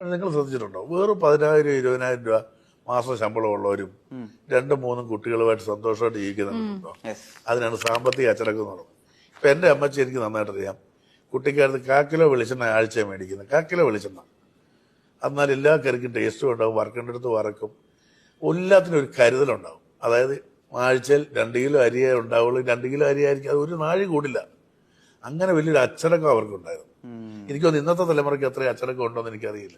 നിങ്ങൾ ശ്രദ്ധിച്ചിട്ടുണ്ടോ? വെറും 10,000 20,000 രൂപ മാസം ശമ്പളമുള്ളവരും 2-3 കുട്ടികളുമായിട്ട് സന്തോഷമായിട്ട് ജീവിക്കുന്നുണ്ടോ? അതിനാണ് സാമ്പത്തിക അച്ചടക്കം എന്ന് പറയുന്നത്. ഇപ്പൊ എന്റെ അമ്മച്ചി എനിക്ക് നന്നായിട്ട് അറിയാം. കുട്ടിക്കാലത്ത് 1/4 കിലോ വെളിച്ചെണ്ണ ആഴ്ച മേടിക്കുന്നത്. 1/4 കിലോ വെളിച്ചെണ്ണ. എന്നാൽ എല്ലാ കറിക്കും ടേസ്റ്റും ഉണ്ടാവും, വറക്കേണ്ട അടുത്ത് വറക്കും, എല്ലാത്തിനും ഒരു കരുതലുണ്ടാവും. അതായത് ആഴ്ചയിൽ 2 കിലോ അരിയേ ഉണ്ടാവുള്ളൂ. 2 കിലോ അരി ആയിരിക്കും, അത് ഒരു നാഴി കൂടില്ല. അങ്ങനെ വലിയൊരു അച്ചടക്കം അവർക്കുണ്ടായിരുന്നു. എനിക്കൊന്ന് ഇന്നത്തെ തലമുറയ്ക്ക് അത്രയും അച്ചടക്കം ഉണ്ടോന്ന് എനിക്കറിയില്ല.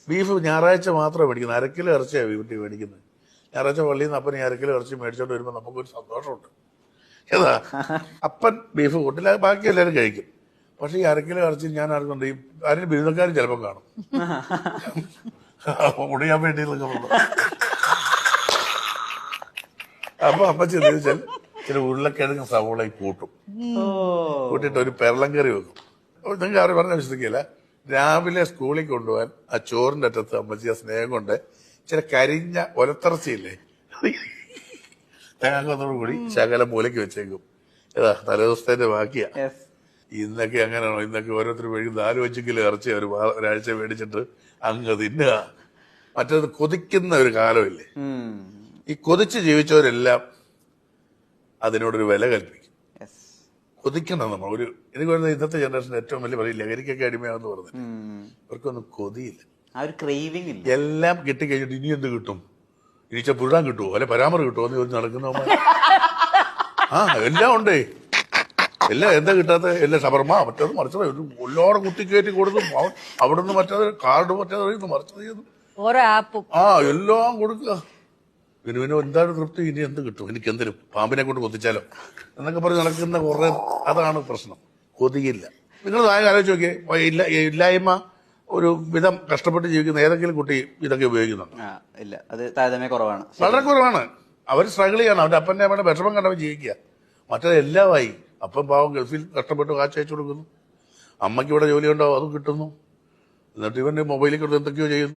ബീഫ് ഞായറാഴ്ച മാത്രമേ മേടിക്കുന്നത്. 1/2 കിലോ ഇറച്ചിയാണ് വീട്ടിൽ മേടിക്കുന്നത്. ഞായറാഴ്ച പള്ളിയിൽ നിന്ന് അപ്പൻ 1/2 കിലോ ഇറച്ചി മേടിച്ചോണ്ട് വരുമ്പോൾ നമുക്കൊരു സന്തോഷമുണ്ട്. ഏതാ അപ്പൻ ബീഫ് കൂട്ടില്ല, ബാക്കി എല്ലാവരും കഴിക്കും. പക്ഷെ ഈ 1/2 കിലോ ഇറച്ചി ഞാൻ ആർക്കുണ്ട്, ഈ ആരും ബിരുദക്കാരും ചിലപ്പോൾ കാണും മുടിയാൻ വേണ്ടി. അപ്പൊ അമ്മച്ചി എന്താ വെച്ചാൽ ചില ഉരുളക്കിഴങ്ങ് സവോളയും കൂട്ടും, കൂട്ടിയിട്ട് ഒരു പെരളം കറി വെക്കും. നിങ്ങൾക്ക് ആരും പറഞ്ഞ വിശ്വസിക്കില്ല. രാവിലെ സ്കൂളിൽ കൊണ്ടുപോകാൻ ആ ചോറിന്റെ അറ്റത്ത് അമ്മച്ചി ആ സ്നേഹം കൊണ്ട് ചില കരിഞ്ഞ ഒലത്തിറച്ചിയില്ലേ, തേങ്ങാക്കൊന്നോട് കൂടി ശകലം മൂലയ്ക്ക് വെച്ചേക്കും. ഏതാ തലേദിവസത്തിന്റെ ബാക്കിയാ. ഇന്നൊക്കെ അങ്ങനെയാണോ? ഇന്നൊക്കെ ഓരോരുത്തർ മേടിക്കും 4-5 കിലോ ഇറച്ചി ഒരാഴ്ച മേടിച്ചിട്ട് അങ്ങ് തിന്നുക. മറ്റേത് കൊതിക്കുന്ന ഒരു കാലമില്ലേ? ഈ കൊതിച്ച് ജീവിച്ചവരെല്ലാം അതിനോടൊരു വില കൽപ്പിക്കും. കൊതിക്കണം നമ്മൾ. എനിക്ക് പറയുന്നത് ഇന്നത്തെ ജനറേഷന്റെ ഏറ്റവും വലിയ പറയും ലഹരിക്കൊക്കെ അടിമയാണെന്ന് പറഞ്ഞത്. ഇവർക്കൊന്നും കൊതിയില്ല, എല്ലാം കിട്ടിക്കഴിഞ്ഞിട്ട് ഇനി എന്ത് കിട്ടും, ഇനിച്ച പുഴാൻ കിട്ടുമോ അല്ലെ പരാമർ കിട്ടുമോ എന്ന് ചോദിച്ച് നടക്കുന്ന എല്ലാം ഉണ്ടേ. എല്ലാം എന്താ കിട്ടാത്ത എല്ലാം ഷവർമ മറ്റേത് മറിച്ചത് എല്ലാവരും കുത്തിക്കയറ്റി കൊടുത്തു. അവിടെ നിന്ന് മറ്റേത് കാർഡ് മറ്റേത് മറിച്ചത് ചെയ്തു, എല്ലാം കൊടുക്കുക. പിന്നെ എന്താണ് തൃപ്തി? ഇനി എന്ത് കിട്ടും, എനിക്ക് എന്തിനും പാമ്പിനെ കൊണ്ട് കൊത്തിച്ചാലോ എന്നൊക്കെ പറഞ്ഞ് നടക്കുന്ന കുറെ. അതാണ് പ്രശ്നം, കൊതിയില്ല. നിങ്ങൾ ആലോചിച്ച് നോക്കിയേ, ഇല്ലായ്മ ഒരു വിധം കഷ്ടപ്പെട്ട് ജീവിക്കുന്ന ഏതെങ്കിലും കുട്ടി ഇതൊക്കെ ഉപയോഗിക്കുന്നുണ്ട്? ഇല്ല, അത് താരതമ്യം കുറവാണ്, വളരെ കുറവാണ്. അവർ സ്ട്രഗിൾ ചെയ്യണം, അവരുടെ അപ്പന്റെ അമ്മയുടെ വിഷമം കണ്ടവൻ ജീവിക്കുക. മറ്റേത് എല്ലാമായി. അപ്പം പാവം ഗൾഫിൽ കഷ്ടപ്പെട്ട് കാശ് അയച്ചു കൊടുക്കുന്നു, അമ്മയ്ക്ക് ഇവിടെ ജോലി ഉണ്ടാവും, അതും കിട്ടുന്നു. എന്നിട്ട് ഇവന്റെ മൊബൈലിൽ കൊണ്ട് എന്തൊക്കെയോ ചെയ്യുന്നു.